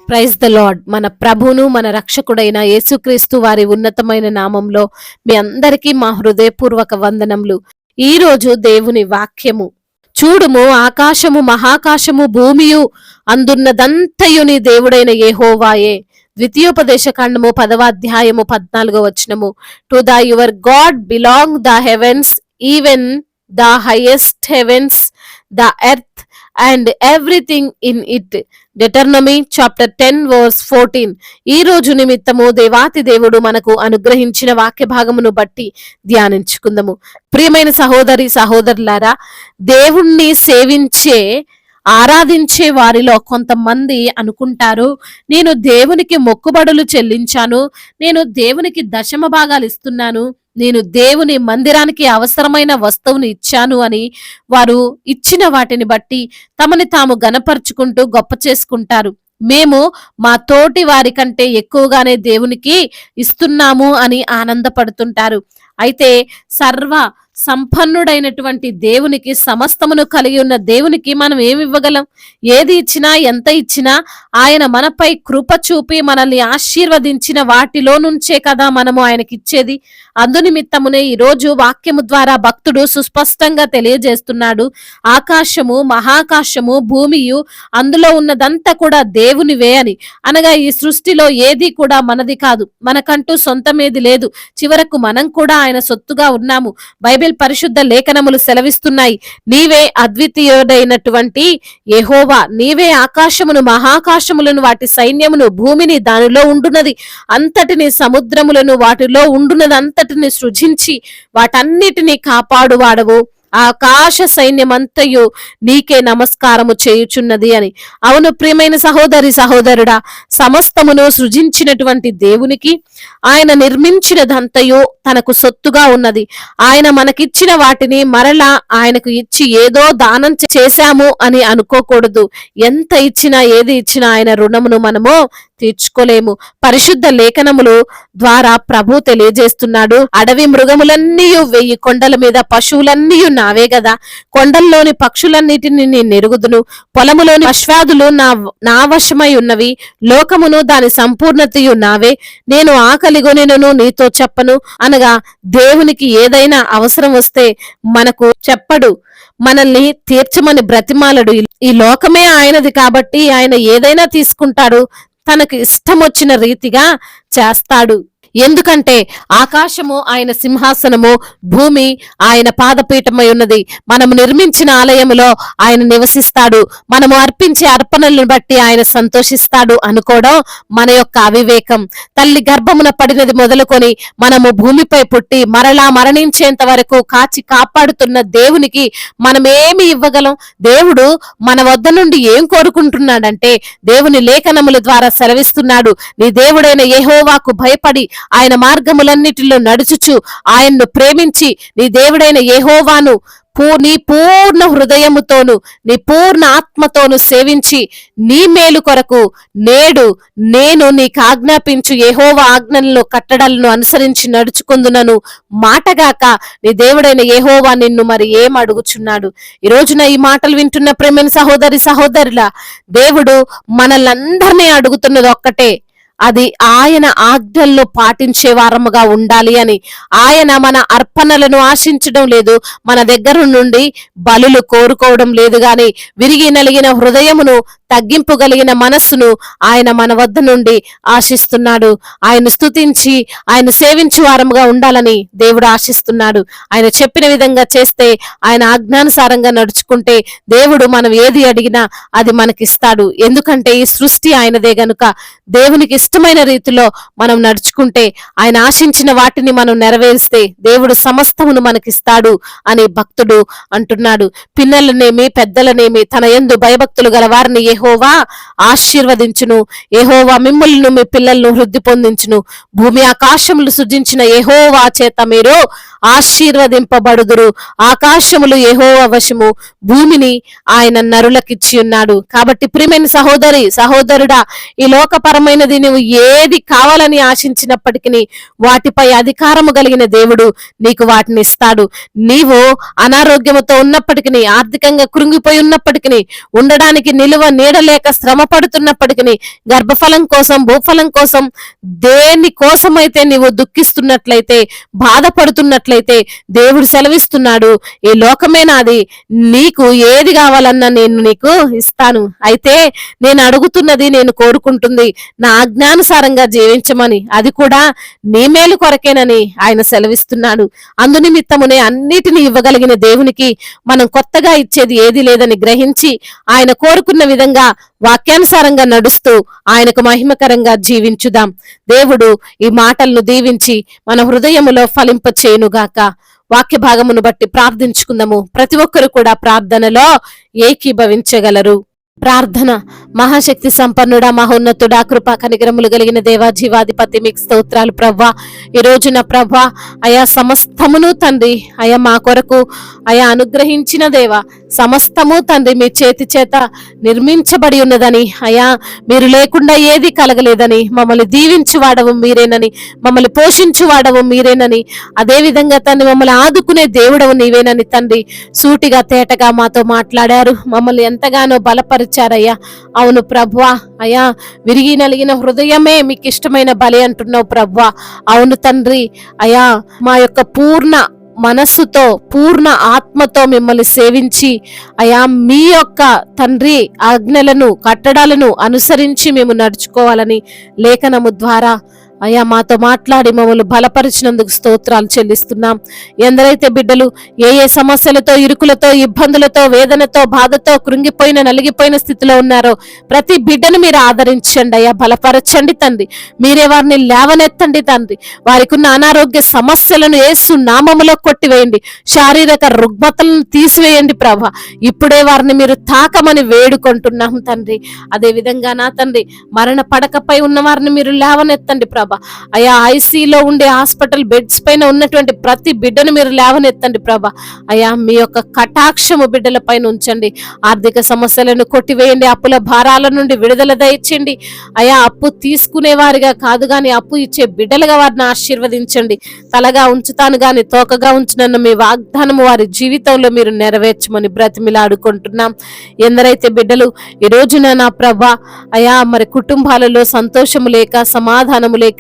Praise the lord. మన ప్రభును మన రక్షకుడైన యేసుక్రీస్తు వారి ఉన్నతమైన నామంలో మీ అందరికీ మా హృదయపూర్వక వందనములు. ఈ రోజు దేవుని వాక్యము, చూడుము ఆకాశము మహాకాశము భూమియు అందున్నదంతయు నీ దేవుడైన యెహోవాయే. ద్వితీయోపదేశ కాండము 10వ అధ్యాయము 14వ వచనము. To the your God belong the heavens, even the highest heavens, the earth and everything in it. Deuteronomy chapter 10 verse 14. ఈ రోజు నిమిత్తము దేవాతి దేవుడు మనకు అనుగ్రహించిన వాక్య భాగమును బట్టి ధ్యానించుకుందాము. ప్రియమైన సహోదరి సహోదరులారా, దేవుణ్ణి సేవించే ఆరాధించే వారిలో కొంతమంది అనుకుంటారు, నేను దేవునికి మొక్కుబడులు చెల్లించాను, నేను దేవునికి దశమ భాగాలు ఇస్తున్నాను, నేను దేవుని మందిరానికి అవసరమైన వస్తువుని ఇచ్చాను అని వారు ఇచ్చిన వాటిని బట్టి తమని తాము గనపరుచుకుంటూ గొప్ప చేసుకుంటారు. మేము మా తోటి వారి కంటే ఎక్కువగానే దేవునికి ఇస్తున్నాము అని ఆనందపడుతుంటారు. అయితే సర్వ సంపన్నుడైనటువంటి దేవునికి, సమస్తమును కలిగి ఉన్న దేవునికి మనం ఏమి ఇవ్వగలం? ఏది ఇచ్చినా ఎంత ఇచ్చినా ఆయన మనపై కృప చూపి మనల్ని ఆశీర్వదించిన వాటిలో నుంచే కదా మనము ఆయనకి ఇచ్చేది. అందునిమిత్తమునే ఈరోజు వాక్యము ద్వారా భక్తుడు సుస్పష్టంగా తెలియజేస్తున్నాడు, ఆకాశము మహాకాశము భూమియు అందులో ఉన్నదంతా కూడా దేవునివే అని. అనగా ఈ సృష్టిలో ఏది కూడా మనది కాదు, మనకంటూ సొంతమేది లేదు. చివరకు మనం కూడా ఆయన సొత్తుగా ఉన్నాము. బైబిల్ పరిశుద్ధ లేఖనములు సెలవిస్తున్నాయి, నీవే అద్వితీయుడైనటువంటి యెహోవా, నీవే ఆకాశమును మహాకాశములను వాటి సైన్యమును భూమిని దానిలో ఉండునది అంతటిని సముద్రములను వాటిలో ఉండునది అంతటిని సృజించి వాటన్నిటిని కాపాడువాడవు. ఆకాశ సైన్యమంతయు నీకే నమస్కారము చేయుచున్నది అని. అవును ప్రియమైన సహోదరి సహోదరుడా, సమస్తమును సృజించినటువంటి దేవునికి ఆయన నిర్మించినదంతయు తనకు సొత్తుగా ఉన్నది. ఆయన మనకిచ్చిన వాటిని మరలా ఆయనకు ఇచ్చి ఏదో దానం చేశాము అని అనుకోకూడదు. ఎంత ఇచ్చినా ఏది ఇచ్చినా ఆయన రుణమును మనము తీర్చుకోలేము. పరిశుద్ధ లేఖనములు ద్వారా ప్రభు తెలియజేస్తున్నాడు, అడవి మృగములన్నీ 1000 కొండల మీద పశువులన్నీ నావే గదా, కొండల్లోని పక్షులన్నిటిని నేను ఎరుగుదును, పొలములోని అశ్వాదులు నా వశమై ఉన్నవి, లోకమును దాని సంపూర్ణతయు నావే, నేను ఆకలిగొనెను నీతో చెప్పను. అనగా దేవునికి ఏదైనా అవసరం వస్తే మనకు చెప్పడు, మనల్ని తీర్చమని బ్రతిమాలడు. ఈ లోకమే ఆయనది కాబట్టి ఆయన ఏదైనా తీసుకుంటాడు, తనకు ఇష్టం వచ్చిన రీతిగా చేస్తాడు. ఎందుకంటే ఆకాశము ఆయన సింహాసనము, భూమి ఆయన పాదపీఠమై ఉన్నది. మనము నిర్మించిన ఆలయములో ఆయన నివసిస్తాడు, మనము అర్పించే అర్పణలను బట్టి ఆయన సంతోషిస్తాడు అనుకోవడం మన యొక్క అవివేకం. తల్లి గర్భమున పడినది మొదలుకొని మనము భూమిపై పుట్టి మరలా మరణించేంత వరకు కాచి కాపాడుతున్న దేవునికి మనమేమి ఇవ్వగలం? దేవుడు మన వద్ద నుండి ఏం కోరుకుంటున్నాడంటే, దేవుని లేఖనముల ద్వారా సెలవిస్తున్నాడు, నీ దేవుడైన యెహోవాకు భయపడి ఆయన మార్గములన్నిటిలో నడుచుచు ఆయన్ను ప్రేమించి నీ దేవుడైన యెహోవాను నీ పూర్ణ హృదయముతోను నీ పూర్ణ ఆత్మతోను సేవించి నీ మేలు కొరకు నేడు నేను నీకు ఆజ్ఞాపించు యెహోవా ఆజ్ఞలను కట్టడలను అనుసరించి నడుచుకుందునను మాటగాక నీ దేవుడైన యెహోవా నిన్ను మరి ఏం అడుగుచున్నాడు? ఈ రోజున ఈ మాటలు వింటున్న ప్రేమైన సహోదరి సహోదరుల, దేవుడు మనల్నందరినీ అడుగుతున్నది ఒక్కటే, అది ఆయన ఆజ్ఞల్లో పాటించే వారముగా ఉండాలి అని. ఆయన మన అర్పణలను ఆశించడం లేదు, మన దగ్గర నుండి బలులు కోరుకోవడం లేదు, గాని విరిగి నలిగిన హృదయమును, తగ్గింపు కలిగిన మనస్సును ఆయన మన వద్ద నుండి ఆశిస్తున్నాడు. ఆయన స్తుతించి ఆయన సేవించే వారముగా ఉండాలని దేవుడు ఆశిస్తున్నాడు. ఆయన చెప్పిన విధంగా చేస్తే, ఆయన ఆజ్ఞానుసారంగా నడుచుకుంటే దేవుడు మనం ఏది అడిగినా అది మనకిస్తాడు. ఎందుకంటే ఈ సృష్టి ఆయనదే గనుక దేవునికి ఇష్టమైన రీతిలో మనం నడుచుకుంటే, ఆయన ఆశించిన వాటిని మనం నెరవేరిస్తే దేవుడు సమస్తమును మనకిస్తాడు అని భక్తుడు అంటున్నాడు. పిన్నలనేమి పెద్దలనేమి తన యందు భయభక్తులు గల వారిని యెహోవా ఆశీర్వదించును. యెహోవా మిమ్ములను మీ పిల్లలను వృద్ధి పొందించును. భూమి ఆకాశములు సృజించిన యెహోవా చేత మీరు ఆశీర్వదింపబడుదురు. ఆకాశములు యెహోవా వశము, భూమిని ఆయన నరులకిచ్చి ఉన్నాడు. కాబట్టి ప్రియమైన సహోదరి సహోదరుడా, ఈ లోకపరమైనది నువ్వు ఏది కావాలని ఆశించినప్పటికీ వాటిపై అధికారము కలిగిన దేవుడు నీకు వాటిని ఇస్తాడు. నీవు అనారోగ్యముతో ఉన్నప్పటికీ, ఆర్థికంగా కృంగిపోయి ఉన్నప్పటికీ, ఉండడానికి నిలువ నీడలేక శ్రమ పడుతున్నప్పటికీ, గర్భఫలం కోసం, భూఫలం కోసం, దేని కోసమైతే నీవు దుఃఖిస్తున్నట్లయితే, బాధపడుతున్నట్లయితే దేవుడు సెలవిస్తున్నాడు, ఈ లోకమే నాది, నీకు ఏది కావాలన్నా నేను నీకు ఇస్తాను. అయితే నేను అడుగుతున్నది, నేను కోరుకుంటుంది నా ఆజ్ఞానుసారంగా జీవించమని, అది కూడా నీ మేలు కొరకేనని ఆయన సెలవిస్తున్నాడు. అందునిమిత్తమునే అన్నిటిని ఇవ్వగలిగిన దేవునికి మనం కొత్తగా ఇచ్చేది ఏది లేదని గ్రహించి ఆయన కోరుకున్న విధంగా వాక్యానుసారంగా నడుస్తూ ఆయనకు మహిమకరంగా జీవించుదాం. దేవుడు ఈ మాటలను దీవించి మన హృదయములో ఫలింప చేయునుగాక. వాక్య భాగమును బట్టి ప్రార్థించుకుందాము. ప్రతి ఒక్కరు కూడా ప్రార్థనలో ఏకీభవించగలరు. ప్రార్థన. మహాశక్తి సంపన్నుడా, మహోన్నతుడా, కృపా కనికరములు కలిగిన దేవా, జీవాధిపతి, మీకు స్తోత్రాలు ప్రవ్వా. ఈ రోజున ప్రవ్వా అయా సమస్తమును తండ్రి అయా మా కొరకు అయా అనుగ్రహించిన దేవా, సమస్తము తండ్రి మీ చేతి చేత నిర్మించబడి ఉన్నదని, అయా మీరు లేకుండా ఏది కలగలేదని, మమ్మల్ని దీవించువాడవు మీరేనని, మమ్మల్ని పోషించువాడవు మీరేనని, అదే విధంగా తండ్రి మమ్మల్ని ఆదుకునే దేవుడవు నీవేనని తండ్రి సూటిగా తేటగా మాతో మాట్లాడారు. మమ్మల్ని ఎంతగానో బలపరిచారయ్యా. అవును ప్రభువా, అయా విరిగి నలిగిన హృదయమే మీకు ఇష్టమైన బలి అంటున్నావు ప్రభువా. అవును తండ్రి అయా, మా యొక్క పూర్ణ మనస్సుతో, పూర్ణ ఆత్మతో మిమ్మల్ని సేవించి అయా మీ యొక్క తండ్రి ఆజ్ఞలను, కట్టడాలను అనుసరించి మేము నడుచుకోవాలని లేఖనము ద్వారా అయా మాతో మాట్లాడి మమ్మల్ని బలపరిచినందుకు స్తోత్రాలు చెల్లిస్తున్నాం. ఎందరైతే బిడ్డలు ఏ ఏ సమస్యలతో, ఇరుకులతో, ఇబ్బందులతో, వేదనతో, బాధతో, కృంగిపోయిన, నలిగిపోయిన స్థితిలో ఉన్నారో ప్రతి బిడ్డను మీరు ఆదరించండి అయ్యా, బలపరచండి తండ్రి. మీరే వారిని లేవనెత్తండి తండ్రి. వారికి ఉన్న అనారోగ్య సమస్యలను యేసు నామములో కొట్టివేయండి. శారీరక రుగ్మతలను తీసివేయండి ప్రభా. ఇప్పుడే వారిని మీరు తాకమని వేడుకుంటున్నాం తండ్రి. అదే విధంగా నా తండ్రి మరణ పడకపై ఉన్న వారిని మీరు లేవనెత్తండి ప్రభా. అయా ఐసీలో ఉండే హాస్పిటల్ బెడ్స్ పైన ఉన్నటువంటి ప్రతి బిడ్డను మీరు లేవనెత్తండి ప్రభా. అయా మీ యొక్క కటాక్షము బిడ్డల పైన ఉంచండి. ఆర్థిక సమస్యలను కొట్టివేయండి. అప్పుల భారాల నుండి విడుదల దయచేయండి. అయా అప్పు తీసుకునే వారిగా కాదు గాని అప్పు ఇచ్చే బిడ్డలుగా వారిని ఆశీర్వదించండి. తలగా ఉంచుతాను గాని తోకగా ఉంచునన్న మీ వాగ్దానము వారి జీవితంలో మీరు నెరవేర్చమని బ్రతిమిలాడుకుంటున్నాం. ఎందరైతే బిడ్డలు ఈ రోజున నా ప్రభా అయా మరి కుటుంబాలలో సంతోషము లేక, సమాధానము లేక,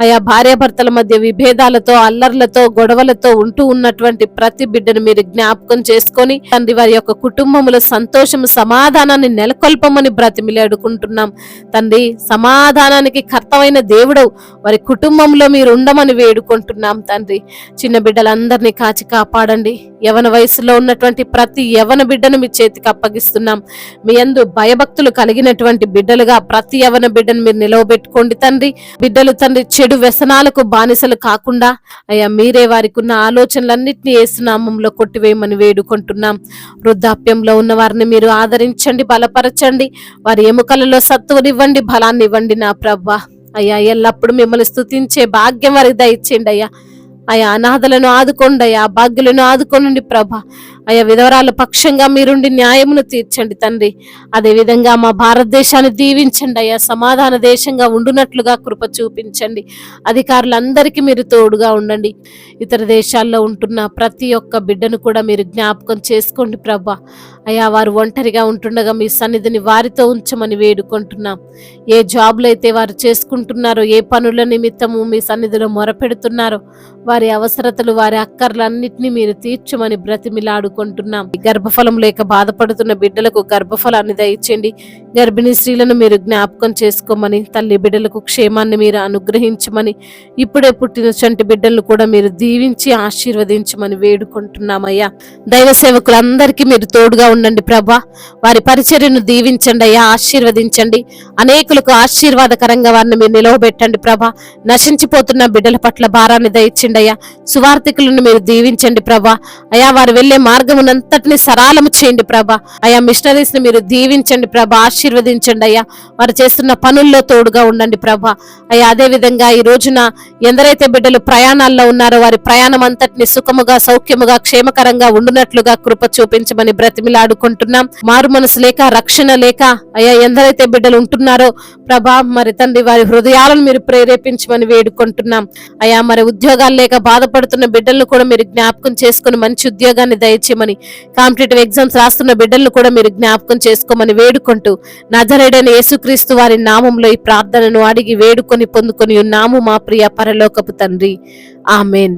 అయా భార్యాభర్తల మధ్య విభేదాలతో, అల్లర్లతో, గొడవలతో ఉంటూ ఉన్నటువంటి ప్రతి బిడ్డను మీరు జ్ఞాపకం చేసుకొని తండ్రి వారి యొక్క కుటుంబములో సంతోషము, సమాధానాన్ని నెలకొల్పమని బ్రతిమిలాడుకుంటున్నాం తండ్రి. సమాధానానికి కర్తవైన దేవుడవు వారి కుటుంబంలో మీరు ఉండమని వేడుకుంటున్నాం తండ్రి. చిన్న బిడ్డలందరినీ కాచి కాపాడండి. యవన వయసులో ఉన్నటువంటి ప్రతి యవన బిడ్డను మీ చేతికి అప్పగిస్తున్నాం. మీ యందు భయభక్తులు కలిగినటువంటి బిడ్డలుగా ప్రతి యవన బిడ్డను మీరు నిలవబెట్టుకోండి తండ్రి. బిడ్డలు తండ్రి చెడు వ్యసనాలకు బానిసలు కాకుండా అయ్యా మీరే వారికి ఉన్న ఆలోచనలన్నింటినీ యేసు నామములో కొట్టివేయమని వేడుకుంటున్నాం. వృద్ధాప్యంలో ఉన్న వారిని మీరు ఆదరించండి, బలపరచండి. వారి ఎముకలలో సత్తువనివ్వండి, బలాన్ని ఇవ్వండి నా ప్రభువా. అయ్యా ఎల్లప్పుడు మిమ్మల్ని స్తుతించే భాగ్యం వారికి దయచేయండి అయ్యా. అయా అనాథలను ఆదుకోండి అయ్యా, భాగ్యులను ఆదుకోనండి ప్రభా. అయా విధవరాల పక్షంగా మీరుండి న్యాయమును తీర్చండి తండ్రి. అదే విధంగా మా భారతదేశాన్ని దీవించండి అయ్యా. సమాధాన దేశంగా ఉండునట్లుగా కృప చూపించండి. అధికారులందరికీ మీరు తోడుగా ఉండండి. ఇతర దేశాల్లో ఉంటున్న ప్రతి ఒక్క బిడ్డను కూడా మీరు జ్ఞాపకం చేసుకోండి ప్రభా. అయా వారు ఒంటరిగా ఉంటుండగా మీ సన్నిధిని వారితో ఉంచమని వేడుకుంటున్నాం. ఏ జాబ్లు అయితే వారు చేసుకుంటున్నారో, ఏ పనుల నిమిత్తము మీ సన్నిధిలో మొరపెడుతున్నారో వారి అవసరతలు, వారి అక్కర్లన్నింటినీ మీరు తీర్చమని బ్రతిమిలాడుకుంటున్నాం. గర్భఫలం లేక బాధపడుతున్న బిడ్డలకు గర్భఫలాన్ని దయచేయండి. గర్భిణీ స్త్రీలను మీరు జ్ఞాపకం చేసుకోమని, తల్లి బిడ్డలకు క్షేమాన్ని మీరు అనుగ్రహించమని, ఇప్పుడే పుట్టిన చంటి బిడ్డలను కూడా మీరు దీవించి ఆశీర్వదించమని వేడుకుంటున్నామయ్యా. దైవ సేవకులందరికీ మీరు తోడుగా ఉండండి ప్రభా. వారి పరిచర్యను దీవించండి అయ్యా, ఆశీర్వదించండి. అనేకులకు ఆశీర్వాదకరంగా వారిని మీరు నిలవబెట్టండి ప్రభా. నశించిపోతున్న బిడ్డల పట్ల భారాన్ని దయచేయండి అయ్యా. సువార్థికులను మీరు దీవించండి ప్రభా. అయా వారు వెళ్లే మార్గ మార్గమునంతటిని సరళము చేయండి ప్రభా. అయా మిషనరీస్ ని మీరు దీవించండి ప్రభా, ఆశీర్వదించండి అయ్యా. వారు చేస్తున్న పనుల్లో తోడుగా ఉండండి ప్రభా. అయ్యా అదే విధంగా ఈ రోజున ఎందరైతే బిడ్డలు ప్రయాణాల్లో ఉన్నారో వారి ప్రయాణం అంతటిని సుఖముగా, సౌఖ్యముగా, క్షేమకరంగా ఉండునట్లుగా కృప చూపించమని బ్రతిమిలాడుకుంటున్నాం. మారు మనసు లేక, రక్షణ లేక అయ్యా ఎందరైతే బిడ్డలు ఉంటున్నారో ప్రభా, మరి తండ్రి వారి హృదయాలను మీరు ప్రేరేపించమని వేడుకుంటున్నాం అయ్యా. మరి ఉద్యోగాలు లేక బాధపడుతున్న బిడ్డలను కూడా మీరు జ్ఞాపకం చేసుకుని మంచి ఉద్యోగాన్ని దయచేయమని, కాంపిటేటివ్ ఎగ్జామ్స్ రాస్తున్న బిడ్డలను కూడా మీరు జ్ఞాపకం చేసుకోమని వేడుకుంటూ నజరేయుడైన యేసుక్రీస్తు వారి నామంలో ఈ ప్రార్థనను అడిగి వేడుకొని పొందుకొని ఉన్నాము మా ప్రియ పరలోకపు తండ్రి, ఆమేన్.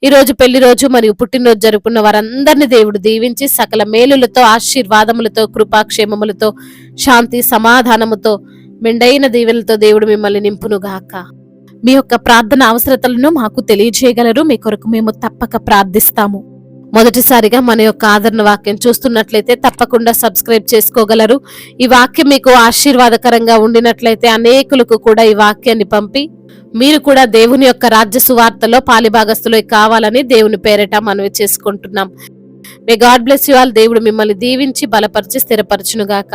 ఈ రోజు పెళ్లి రోజు మరియు పుట్టినరోజు జరుపుకున్న వారందరినీ దేవుడు దీవించి సకల మేలులతో, ఆశీర్వాదములతో, కృపాక్షేమములతో, శాంతి సమాధానముతో, మెండైన దీవెనలతో దేవుడు మిమ్మల్ని నింపునుగాక. మీ యొక్క ప్రార్థన అవసరతలను మాకు తెలియజేయగలరు. మీ కొరకు మేము తప్పక ప్రార్థిస్తాము. మొదటిసారిగా మన యొక్క ఆదరణ వాక్యం చూస్తున్నట్లయితే తప్పకుండా సబ్స్క్రైబ్ చేసుకోగలరు. ఈ వాక్యం మీకు ఆశీర్వాదకరంగా ఉండినట్లయితే అనేకులకు కూడా ఈ వాక్యాన్ని పంపి మీరు కూడా దేవుని యొక్క రాజ్య సువార్తలో పాలిభాగస్తులు కావాలని దేవుని పేరిట మనవి చేసుకుంటున్నాం. May God bless you all. దేవుడు మిమ్మల్ని దీవించి బలపరిచి స్థిరపరచునుగాక.